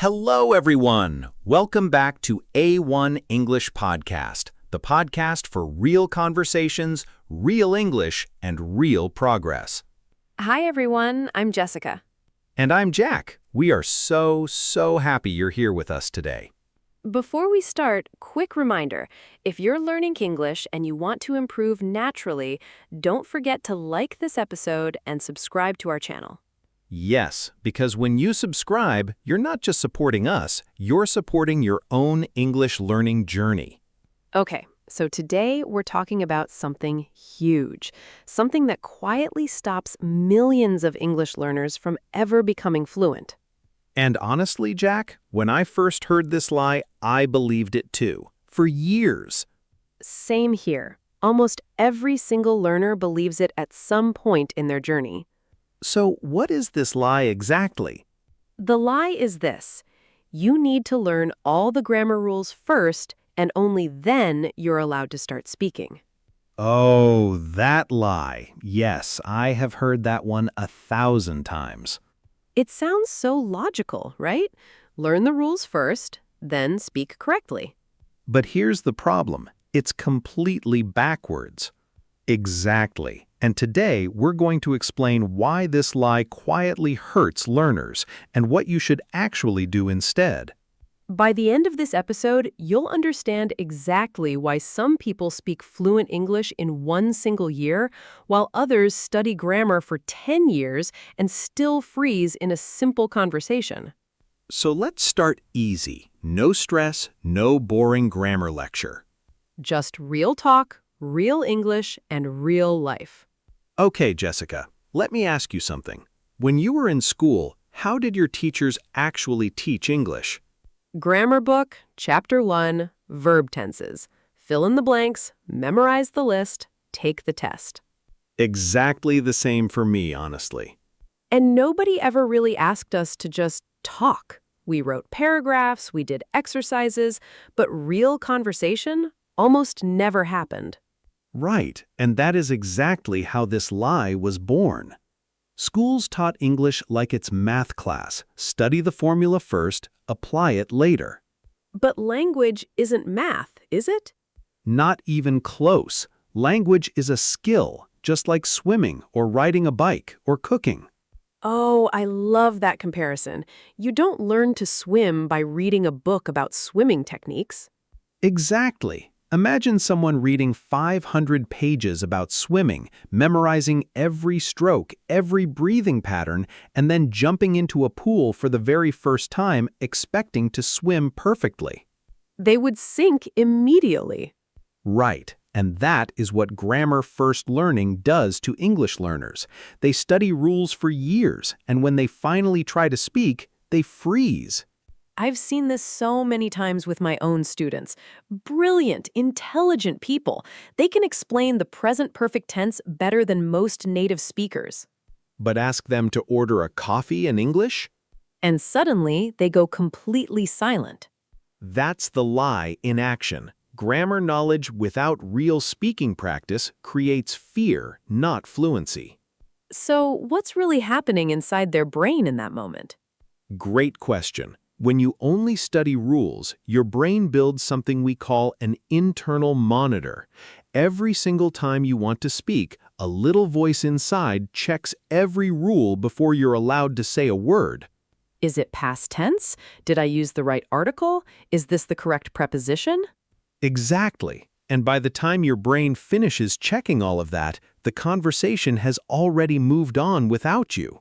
Hello, everyone. Welcome back to A1 English Podcast, the podcast for real conversations, real English, and real progress. Hi, everyone. I'm Jessica. And I'm Jack. We are so happy you're here with us today. Before we start, quick reminder. If you're learning English and you want to improve naturally, don't forget to like this episode and subscribe to our channel. Yes, because when you subscribe, you're not just supporting us, you're supporting your own English learning journey. Okay, so today we're talking about something huge, something that quietly stops millions of English learners from ever becoming fluent. And honestly, Jack, when I first heard this lie, I believed it too, for years. Same here. Almost every single learner believes it at some point in their journey. So what is this lie exactly? The lie is this: you need to learn all the grammar rules first, and only then you're allowed to start speaking. Oh, that lie. Yes, I have heard that one 1,000 times. It sounds so logical, right? Learn the rules first, then speak correctly. But here's the problem. It's completely backwards. Exactly. And today, we're going to explain why this lie quietly hurts learners and what you should actually do instead. By the end of this episode, you'll understand exactly why some people speak fluent English in one single year, while others study grammar for 10 years and still freeze in a simple conversation. So let's start easy. No stress, no boring grammar lecture. Just real talk, real English, and real life. Okay, Jessica, let me ask you something. When you were in school, how did your teachers actually teach English? Grammar book, Chapter 1, verb tenses. Fill in the blanks, memorize the list, take the test. Exactly the same for me, honestly. And nobody ever really asked us to just talk. We wrote paragraphs, we did exercises, but real conversation almost never happened. Right, and that is exactly how this lie was born. Schools taught English like it's math class. Study the formula first, apply it later. But language isn't math, is it? Not even close. Language is a skill, just like swimming or riding a bike or cooking. Oh, I love that comparison. You don't learn to swim by reading a book about swimming techniques. Exactly. Imagine someone reading 500 pages about swimming, memorizing every stroke, every breathing pattern, and then jumping into a pool for the very first time expecting to swim perfectly. They would sink immediately. Right, and that is what grammar-first learning does to English learners. They study rules for years, and when they finally try to speak, they freeze. I've seen this so many times with my own students. Brilliant, intelligent people. They can explain the present perfect tense better than most native speakers. But ask them to order a coffee in English? And suddenly, they go completely silent. That's the lie in action. Grammar knowledge without real speaking practice creates fear, not fluency. So, what's really happening inside their brain in that moment? Great question. When you only study rules, your brain builds something we call an internal monitor. Every single time you want to speak, a little voice inside checks every rule before you're allowed to say a word. Is it past tense? Did I use the right article? Is this the correct preposition? Exactly. And by the time your brain finishes checking all of that, the conversation has already moved on without you.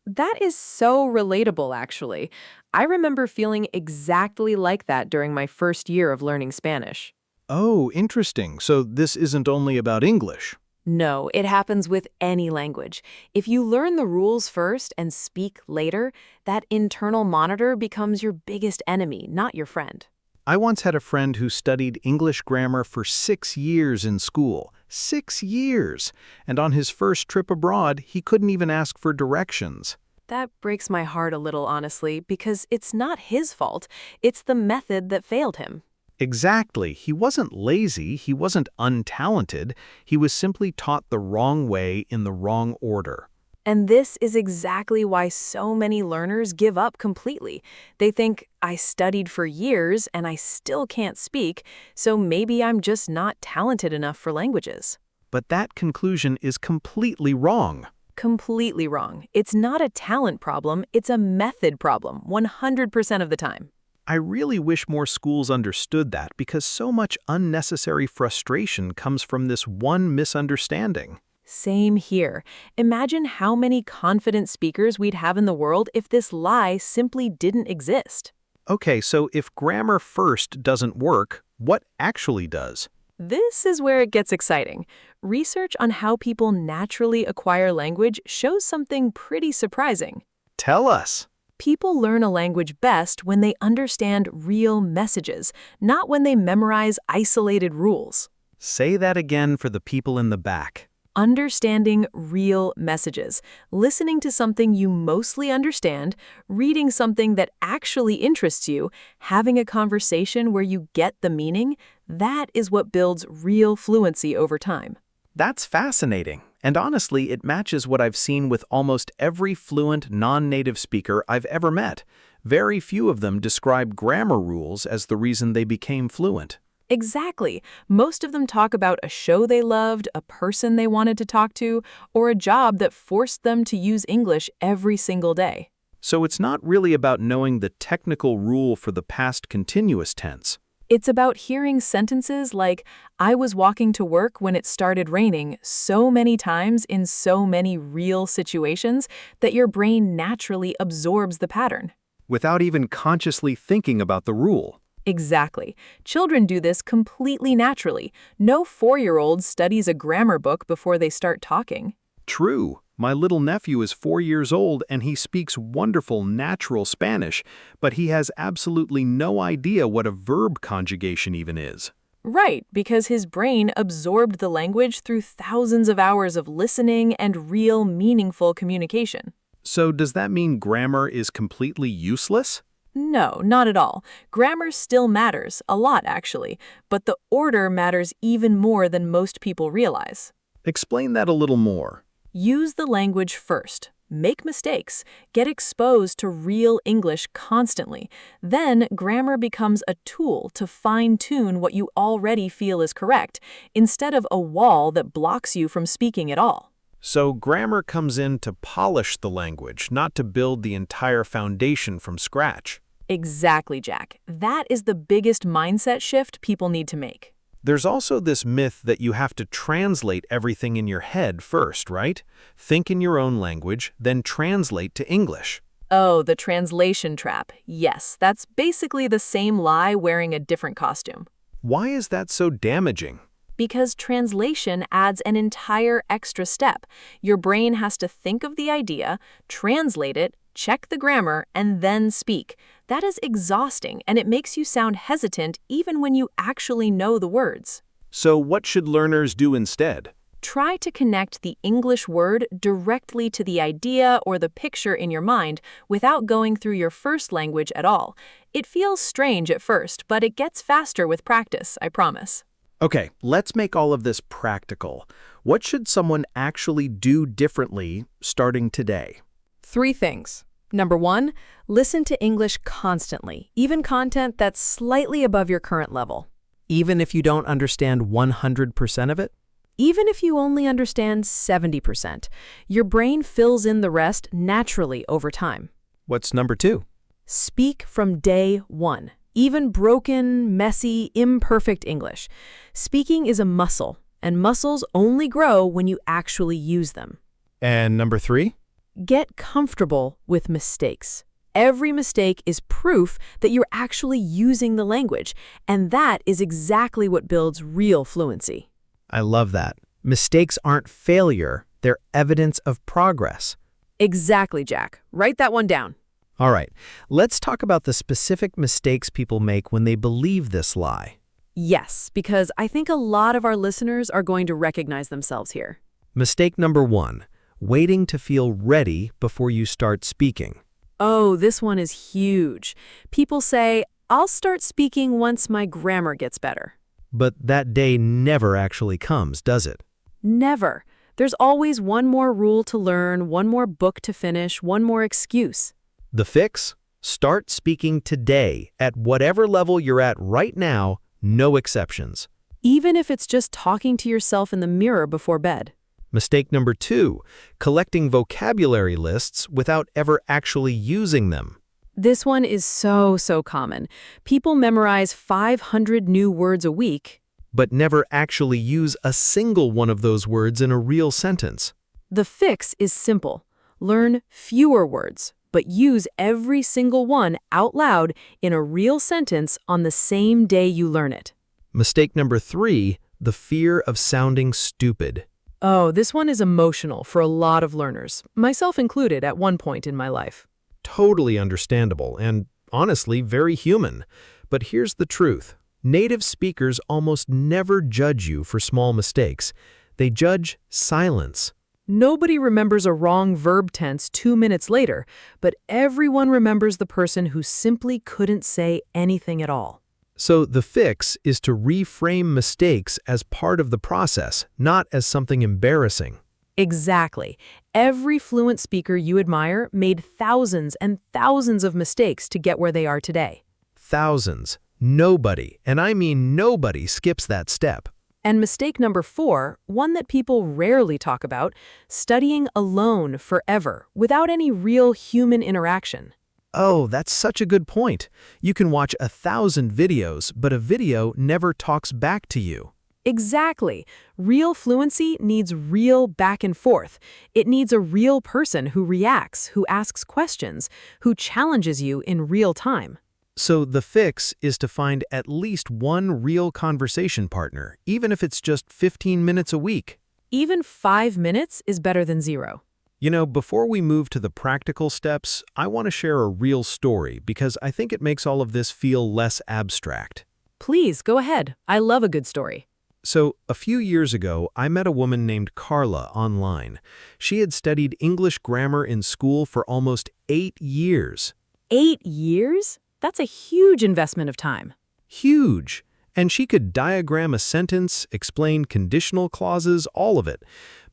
That is so relatable, actually. I remember feeling exactly like that during my first year of learning Spanish. Oh, interesting. So this isn't only about English. No, it happens with any language. If you learn the rules first and speak later, that internal monitor becomes your biggest enemy, not your friend. I once had a friend who studied English grammar for 6 years in school. 6 years! And on his first trip abroad, he couldn't even ask for directions. That breaks my heart a little, honestly, because it's not his fault. It's the method that failed him. Exactly. He wasn't lazy, he wasn't untalented, he was simply taught the wrong way in the wrong order. And this is exactly why so many learners give up completely. They think, I studied for years and I still can't speak, so maybe I'm just not talented enough for languages. But that conclusion is completely wrong. Completely wrong. It's not a talent problem, it's a method problem, 100% of the time. I really wish more schools understood that because so much unnecessary frustration comes from this one misunderstanding. Same here. Imagine how many confident speakers we'd have in the world if this lie simply didn't exist. Okay, so if grammar first doesn't work, what actually does? This is where it gets exciting. Research on how people naturally acquire language shows something pretty surprising. Tell us. People learn a language best when they understand real messages, not when they memorize isolated rules. Say that again for the people in the back. Understanding real messages, listening to something you mostly understand, reading something that actually interests you, having a conversation where you get the meaning, that is what builds real fluency over time. That's fascinating. And honestly, it matches what I've seen with almost every fluent non-native speaker I've ever met. Very few of them describe grammar rules as the reason they became fluent. Exactly. Most of them talk about a show they loved, a person they wanted to talk to, or a job that forced them to use English every single day. So it's not really about knowing the technical rule for the past continuous tense. It's about hearing sentences like, I was walking to work when it started raining so many times in so many real situations that your brain naturally absorbs the pattern. Without even consciously thinking about the rule. Exactly. Children do this completely naturally. No 4-year-old studies a grammar book before they start talking. True. My little nephew is 4 years old and he speaks wonderful natural Spanish, but he has absolutely no idea what a verb conjugation even is. Right, because his brain absorbed the language through thousands of hours of listening and real, meaningful communication. So does that mean grammar is completely useless? No, not at all. Grammar still matters, a lot actually, but the order matters even more than most people realize. Explain that a little more. Use the language first. Make mistakes. Get exposed to real English constantly. Then grammar becomes a tool to fine-tune what you already feel is correct, instead of a wall that blocks you from speaking at all. So grammar comes in to polish the language, not to build the entire foundation from scratch. Exactly, Jack. That is the biggest mindset shift people need to make. There's also this myth that you have to translate everything in your head first, right? Think in your own language, then translate to English. Oh, the translation trap. Yes, that's basically the same lie wearing a different costume. Why is that so damaging? Because translation adds an entire extra step. Your brain has to think of the idea, translate it, check the grammar, and then speak. That is exhausting, and it makes you sound hesitant even when you actually know the words. So what should learners do instead? Try to connect the English word directly to the idea or the picture in your mind without going through your first language at all. It feels strange at first, but it gets faster with practice, I promise. Okay, let's make all of this practical. What should someone actually do differently starting today? 3 things. Number 1, listen to English constantly, even content that's slightly above your current level. Even if you don't understand 100% of it? Even if you only understand 70%, your brain fills in the rest naturally over time. What's number 2? Speak from day 1. Even broken, messy, imperfect English. Speaking is a muscle, and muscles only grow when you actually use them. And number 3? Get comfortable with mistakes. Every mistake is proof that you're actually using the language, and that is exactly what builds real fluency. I love that. Mistakes aren't failure, they're evidence of progress. Exactly, Jack. Write that one down. All right, let's talk about the specific mistakes people make when they believe this lie. Yes, because I think a lot of our listeners are going to recognize themselves here. Mistake number 1, waiting to feel ready before you start speaking. Oh, this one is huge. People say, I'll start speaking once my grammar gets better. But that day never actually comes, does it? Never. There's always one more rule to learn, one more book to finish, one more excuse. The fix? Start speaking today at whatever level you're at right now, no exceptions. Even if it's just talking to yourself in the mirror before bed. Mistake number 2, collecting vocabulary lists without ever actually using them. This one is so common. People memorize 500 new words a week. But never actually use a single one of those words in a real sentence. The fix is simple. Learn fewer words, but use every single one out loud in a real sentence on the same day you learn it. Mistake number 3, the fear of sounding stupid. Oh, this one is emotional for a lot of learners, myself included at one point in my life. Totally understandable and, honestly, very human. But here's the truth. Native speakers almost never judge you for small mistakes. They judge silence. Nobody remembers a wrong verb tense 2 minutes later, but everyone remembers the person who simply couldn't say anything at all. So the fix is to reframe mistakes as part of the process, not as something embarrassing. Exactly. Every fluent speaker you admire made thousands and thousands of mistakes to get where they are today. Thousands. Nobody, and I mean nobody, skips that step. And mistake number 4, one that people rarely talk about, studying alone forever, without any real human interaction. Oh, that's such a good point. You can watch 1,000 videos, but a video never talks back to you. Exactly. Real fluency needs real back and forth. It needs a real person who reacts, who asks questions, who challenges you in real time. So the fix is to find at least one real conversation partner, even if it's just 15 minutes a week. Even 5 minutes is better than 0. You know, before we move to the practical steps, I want to share a real story because I think it makes all of this feel less abstract. Please, go ahead. I love a good story. So, a few years ago, I met a woman named Carla online. She had studied English grammar in school for almost 8 years. 8 years? That's a huge investment of time. Huge. And she could diagram a sentence, explain conditional clauses, all of it.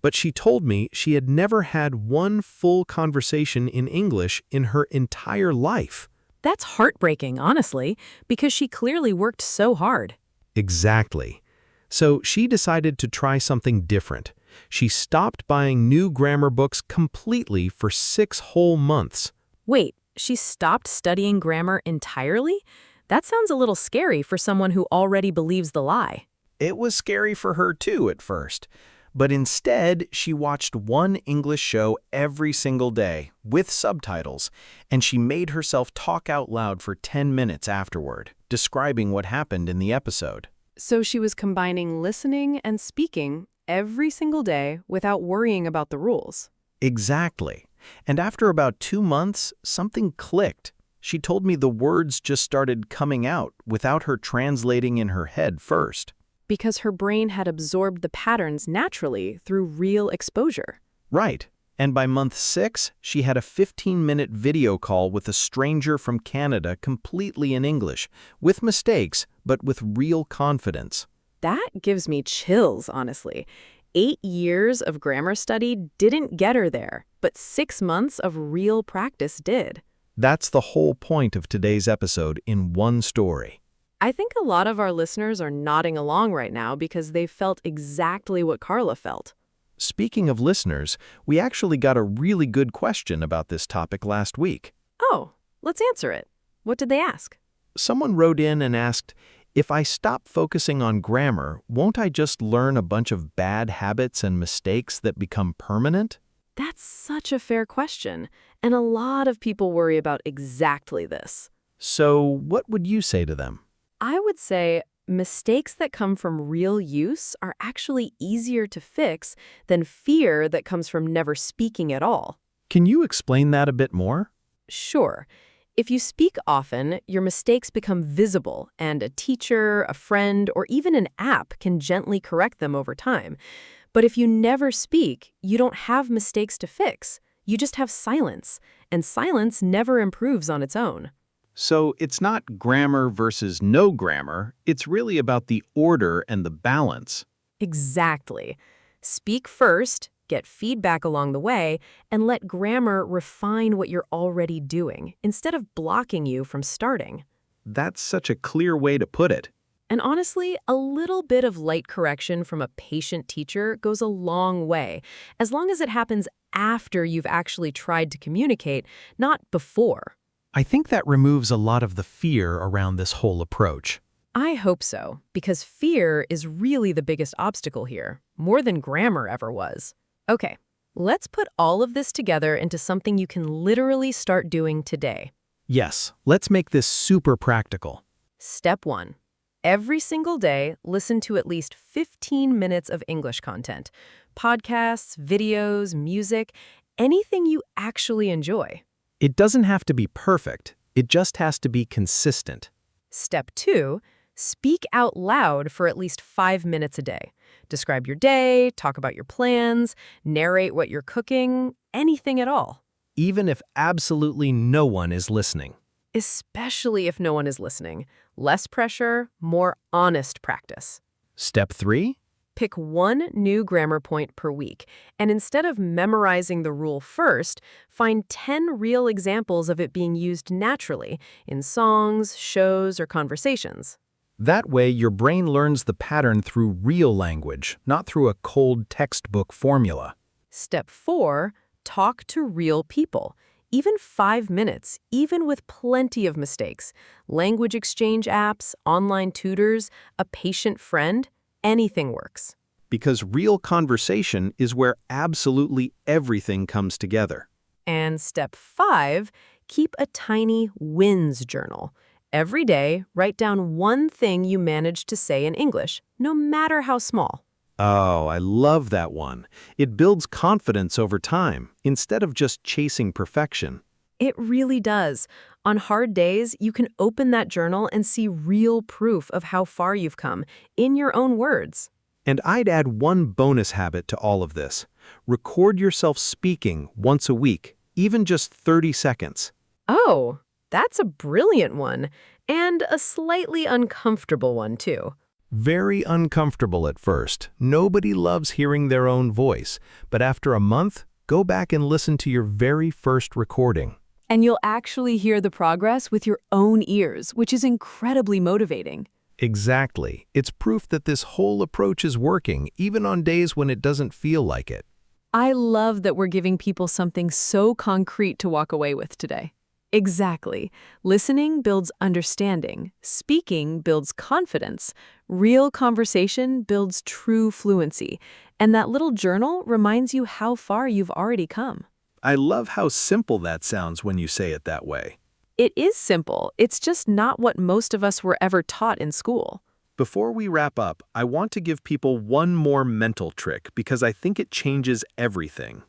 But she told me she had never had one full conversation in English in her entire life. That's heartbreaking, honestly, because she clearly worked so hard. Exactly. So she decided to try something different. She stopped buying new grammar books completely for 6 whole months. Wait, she stopped studying grammar entirely? That sounds a little scary for someone who already believes the lie. It was scary for her too at first. But instead, she watched one English show every single day, with subtitles, and she made herself talk out loud for 10 minutes afterward, describing what happened in the episode. So she was combining listening and speaking every single day without worrying about the rules. Exactly. And after about 2 months, something clicked. She told me the words just started coming out without her translating in her head first. Because her brain had absorbed the patterns naturally through real exposure. Right. And by month 6, she had a 15-minute video call with a stranger from Canada completely in English, with mistakes, but with real confidence. That gives me chills, honestly. 8 years of grammar study didn't get her there, but 6 months of real practice did. That's the whole point of today's episode in one story. I think a lot of our listeners are nodding along right now because they felt exactly what Carla felt. Speaking of listeners, we actually got a really good question about this topic last week. Oh, let's answer it. What did they ask? Someone wrote in and asked, if I stop focusing on grammar, won't I just learn a bunch of bad habits and mistakes that become permanent? That's such a fair question, and a lot of people worry about exactly this. So what would you say to them? I would say mistakes that come from real use are actually easier to fix than fear that comes from never speaking at all. Can you explain that a bit more? Sure. If you speak often, your mistakes become visible, and a teacher, a friend, or even an app can gently correct them over time. But if you never speak, you don't have mistakes to fix. You just have silence, and silence never improves on its own. So it's not grammar versus no grammar, it's really about the order and the balance. Exactly. Speak first, get feedback along the way, and let grammar refine what you're already doing, instead of blocking you from starting. That's such a clear way to put it. And honestly, a little bit of light correction from a patient teacher goes a long way, as long as it happens after you've actually tried to communicate, not before. I think that removes a lot of the fear around this whole approach. I hope so, because fear is really the biggest obstacle here, more than grammar ever was. Okay, let's put all of this together into something you can literally start doing today. Yes, let's make this super practical. Step 1. Every single day, listen to at least 15 minutes of English content. Podcasts, videos, music, anything you actually enjoy. It doesn't have to be perfect. It just has to be consistent. Step 2. Speak out loud for at least 5 minutes a day. Describe your day, talk about your plans, narrate what you're cooking, anything at all. Even if absolutely no one is listening. Especially if no one is listening. Less pressure, more honest practice. Step 3. Pick one new grammar point per week, and instead of memorizing the rule first, find 10 real examples of it being used naturally in songs, shows, or conversations. That way, your brain learns the pattern through real language, not through a cold textbook formula. Step 4. Talk to real people. Even 5 minutes, even with plenty of mistakes. Language exchange apps, online tutors, a patient friend, anything works. Because real conversation is where absolutely everything comes together. And step 5, keep a tiny wins journal. Every day, write down one thing you managed to say in English, no matter how small. Oh, I love that one. It builds confidence over time, instead of just chasing perfection. It really does. On hard days, you can open that journal and see real proof of how far you've come, in your own words. And I'd add one bonus habit to all of this. Record yourself speaking once a week, even just 30 seconds. Oh, that's a brilliant one, and a slightly uncomfortable one, too. Very uncomfortable at first. Nobody loves hearing their own voice. But after a month, go back and listen to your very first recording. And you'll actually hear the progress with your own ears, which is incredibly motivating. Exactly. It's proof that this whole approach is working, even on days when it doesn't feel like it. I love that we're giving people something so concrete to walk away with today. Exactly. Listening builds understanding. Speaking builds confidence. Real conversation builds true fluency. And that little journal reminds you how far you've already come. I love how simple that sounds when you say it that way. It is simple. It's just not what most of us were ever taught in school. Before we wrap up, I want to give people one more mental trick because I think it changes everything.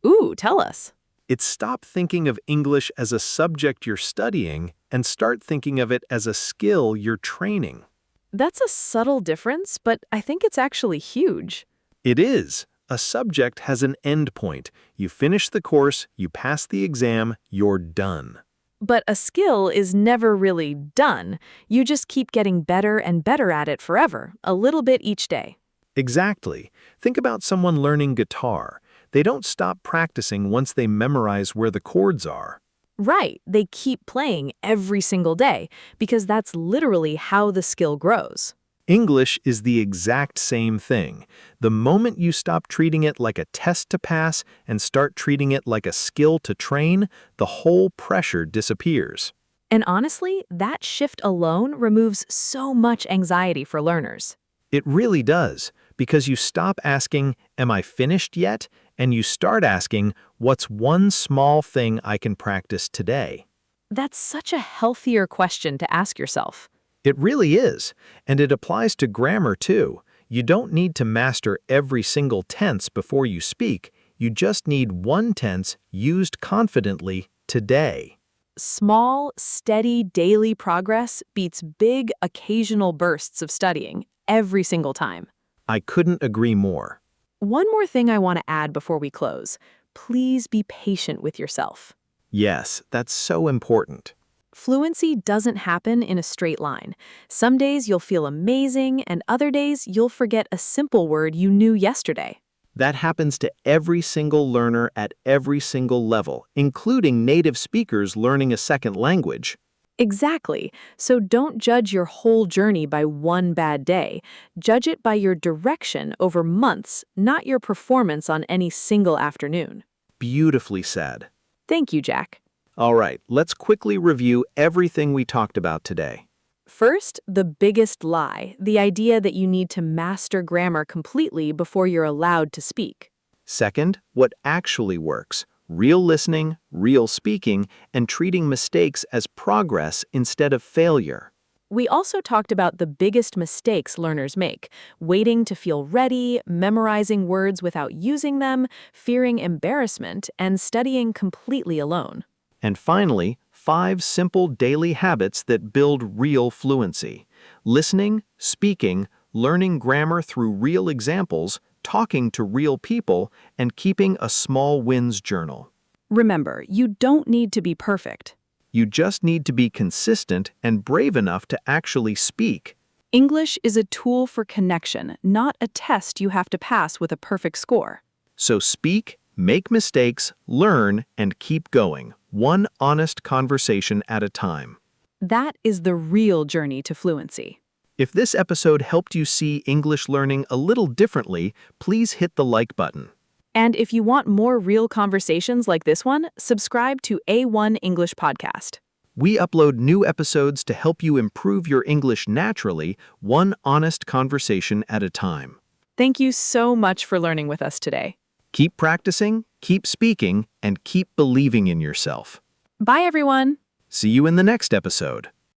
Ooh, tell us. It's stop thinking of English as a subject you're studying and start thinking of it as a skill you're training. That's a subtle difference, but I think it's actually huge. It is. A subject has an end point. You finish the course, you pass the exam, you're done. But a skill is never really done. You just keep getting better and better at it forever, a little bit each day. Exactly. Think about someone learning guitar. They don't stop practicing once they memorize where the chords are. Right, they keep playing every single day, because that's literally how the skill grows. English is the exact same thing. The moment you stop treating it like a test to pass and start treating it like a skill to train, the whole pressure disappears. And honestly, that shift alone removes so much anxiety for learners. It really does, because you stop asking, "Am I finished yet?" and you start asking, "What's one small thing I can practice today?" That's such a healthier question to ask yourself. It really is, and it applies to grammar too. You don't need to master every single tense before you speak. You just need one tense used confidently today. Small, steady, daily progress beats big, occasional bursts of studying every single time. I couldn't agree more. One more thing I want to add before we close. Please be patient with yourself. Yes, that's so important. Fluency doesn't happen in a straight line. Some days you'll feel amazing, and other days you'll forget a simple word you knew yesterday. That happens to every single learner at every single level, including native speakers learning a second language. Exactly. So don't judge your whole journey by one bad day. Judge it by your direction over months, not your performance on any single afternoon. Beautifully said. Thank you, Jack. All right, let's quickly review everything we talked about today. First, the biggest lie, the idea that you need to master grammar completely before you're allowed to speak. Second, what actually works: real listening, real speaking, and treating mistakes as progress instead of failure. We also talked about the biggest mistakes learners make: waiting to feel ready, memorizing words without using them, fearing embarrassment, and studying completely alone. And finally, 5 simple daily habits that build real fluency: listening, speaking, learning grammar through real examples, talking to real people, and keeping a small wins journal. Remember, you don't need to be perfect. You just need to be consistent and brave enough to actually speak. English is a tool for connection, not a test you have to pass with a perfect score. So speak, make mistakes, learn, and keep going, one honest conversation at a time. That is the real journey to fluency. If this episode helped you see English learning a little differently, please hit the like button. And if you want more real conversations like this one, subscribe to A1 English Podcast. We upload new episodes to help you improve your English naturally, one honest conversation at a time. Thank you so much for learning with us today. Keep practicing, keep speaking, and keep believing in yourself. Bye, everyone. See you in the next episode.